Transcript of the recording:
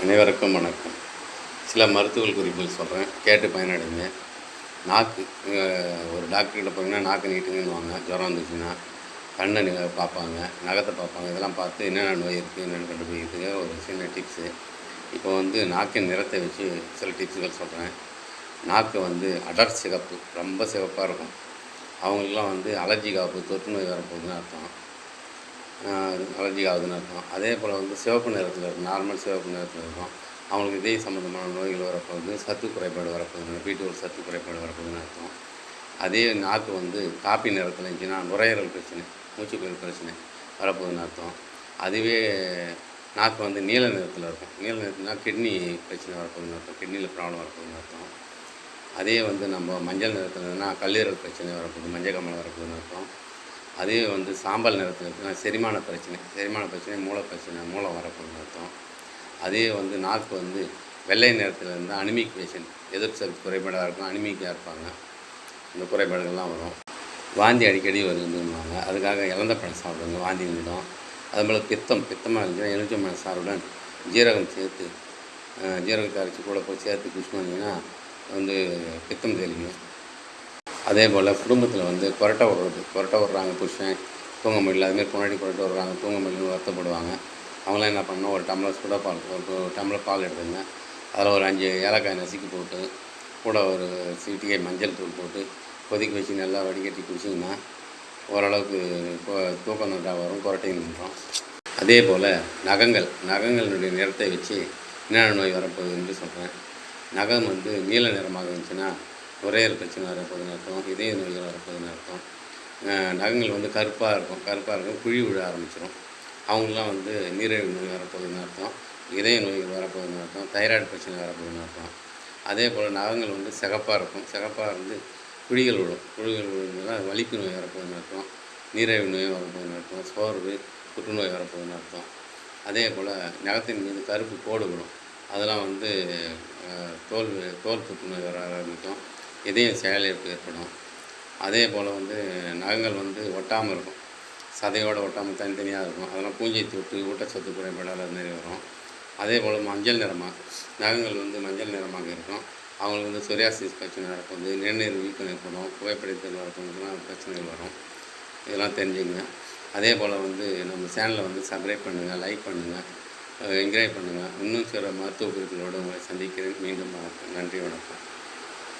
அனைவருக்கும் வணக்கம். சில மருத்துவ குறிப்புகள் சொல்கிறேன், கேட்டு பயனடைங்க. நாக்கு ஒரு டாக்டர்கிட்ட போனீங்கன்னா நாக்கு நீட்டுங்கன்னுவாங்க. ஜுரம் வந்துச்சுன்னா கண்ணை பார்ப்பாங்க, நகத்தை பார்ப்பாங்க. இதெல்லாம் பார்த்து என்னென்ன நோய் இருக்குது என்னென்னு கண்டுபிடிக்கிறதுக்கு ஒரு சின்ன டிப்ஸு. இப்போ நாக்கின் நிறத்தை வச்சு சில டிப்ஸுகள் சொல்கிறேன். நாக்கு அடர் சிகப்பு, ரொம்ப சிவப்பாக இருக்கும். அவங்களுக்குலாம் அலர்ஜி காப்பு, தொற்று நோய் வரப்போகுதுன்னு அர்த்தம். அலர்ஜி ஆகுதுன்னு அர்த்தம். அதே போல் சிவப்பு நிறத்தில் இருக்கும், நார்மல் சிவப்பு நிறத்தில் இருக்கும். அவங்களுக்கு இதய சம்மந்தமான நோய்கள் வரப்போகுது, சத்து குறைபாடு வரப்போகுதுன்னு, B12 சத்து குறைபாடு வரப்போகுதுன்னு அர்த்தம். அதே நாக்கு காப்பி நிறத்தில் இருந்துச்சுன்னா நுரையீரல் பிரச்சனை, மூச்சுக்குழல் பிரச்சனை வரப்போகுதுன்னு அர்த்தம். அதுவே நாக்கு நீல நிறத்தில் இருக்கும், நீல நிறத்துனா கிட்னி பிரச்சனை வரப்போகுதுன்னு அர்த்தம், கிட்னியில் ப்ராப்ளம் வரப்போகுதுன்னு அர்த்தம். அதே நம்ம மஞ்சள் நிறத்தில் இருந்ததுன்னா கல்லீரல் பிரச்சனை வரப்போகுது, மஞ்சள் கம்மலம் வரப்போகுதுன்னு அர்த்தம். அதே சாம்பல் நிறத்தில் இருக்குன்னா செரிமான பிரச்சனை, மூளை பிரச்சனை, மூளை வரப்போகுதுன்னு அர்த்தம். அதே நாக்கு வெள்ளை நிறத்தில் இருந்தால் அனிமிக் பேஷண்ட், எதிர்ப்பு சக்தி குறைபாடாக இருக்கும், அனிமிக்காக இருப்பாங்க. இந்த குறைபாடுகள்லாம் வரும். வாந்தி அடிக்கடி வருதுன்னுவாங்க, அதுக்காக இலந்த பழம் சாப்பிடுங்க, வாந்தி நின்றுடும். அதுபோல் பித்தமாக இருந்துச்சுன்னா எலுமிச்சம்பழம் சாப்பிடுவேன், ஜீரகம் சேர்த்து ஜீரகத்தை அரைச்சி கூட போய் சேர்த்து குடிச்சு வந்தீங்கன்னா பித்தம் தெளிக்கும். அதே போல் குடும்பத்தில் கொரட்டை விட்றாங்க புருஷன் தூங்க முடியல, அதுமாரி பொண்டாட்டி கொரட்டை விட்றாங்க, தூங்க முடியலன்னு வருத்தப்படுவாங்க. அவங்களாம் என்ன பண்ணணும், ஒரு டம்ளர் சுட பால், ஒரு டம்ளர் பால் எடுத்துங்க. அதில் ஒரு 5 ஏலக்காய் நசுக்கி போட்டு, கூட ஒரு சிட்டிகை மஞ்சள் தூள் போட்டு கொதிக்க வச்சு நல்லா வடிகட்டி குடிச்சிங்கன்னா ஓரளவுக்கு தூக்கம் நல்லா வரும், கொரட்டையும் நின்றோம். அதே போல் நகங்களுடைய நிறத்தை வச்சு என்னென்ன நோய் வரப்போகுதுன்னு சொல்கிறேன். நகம் நீல நிறமாக இருந்துச்சுன்னா நுரையீரல் பிரச்சனை வரப்போகுதுன்னு அர்த்தம், இதய நோய்கள் வரப்போகுதுன்னு அர்த்தம். நகங்கள் கருப்பாக இருக்கும், குழி விழ ஆரம்பிச்சிடும். அவங்களாம் நீரிழிவு நோய் வரப்போகுதுன்னு அர்த்தம், இதய நோய்கள் வரப்போகுதுன்னு அர்த்தம், தைராய்டு பிரச்சனை வரப்போகுதுன்னு அர்த்தம். அதே போல் நகங்கள் சிகப்பாக இருந்து குழிகள் விழுந்ததுன்னா வலிப்பு நோய் வரப்போகுதுன்னு அர்த்தம், நீரிழிவு நோய் வரப்போகுதுன்னு அர்த்தம், சோர்வு, புற்றுநோய் வரப்போகுதுன்னு அர்த்தம். அதே போல் நகத்தின் மீது கருப்பு கோடு விடும், அதெல்லாம் தோல் புற்றுநோய் வர ஆரம்பிக்கும், இதயம் செயலிழப்பு ஏற்படும். அதே போல் நகங்கள் ஒட்டாமல் இருக்கும், சதையோடு ஒட்டாமல் தனித்தனியாக இருக்கும், அதெல்லாம் பூஞ்சை தொட்டு ஊட்டச்சத்து குறைபாடால் அது மாதிரி வரும். அதே போல் மஞ்சள் நிறமாக நகங்கள் மஞ்சள் நிறமாக இருக்கும். அவங்களுக்கு சொரியாசிஸ் பிரச்சனை வரப்போகுது, நிணநீர் வீக்கம் ஏற்படும், புகைப்பிடித்தல் வரப்போகுதுலாம் பிரச்சனைகள் வரும். இதெல்லாம் தெரிஞ்சுங்க. அதே போல் நம்ம சேனலை சப்ஸ்கிரைப் பண்ணுங்கள், லைக் பண்ணுங்கள், என்கரேஜ் பண்ணுங்கள். இன்னும் சில மருத்துவ குறிப்புகளோடு உங்களை சந்திக்கிறேன். மீண்டும் வணக்கம். நன்றி, வணக்கம்.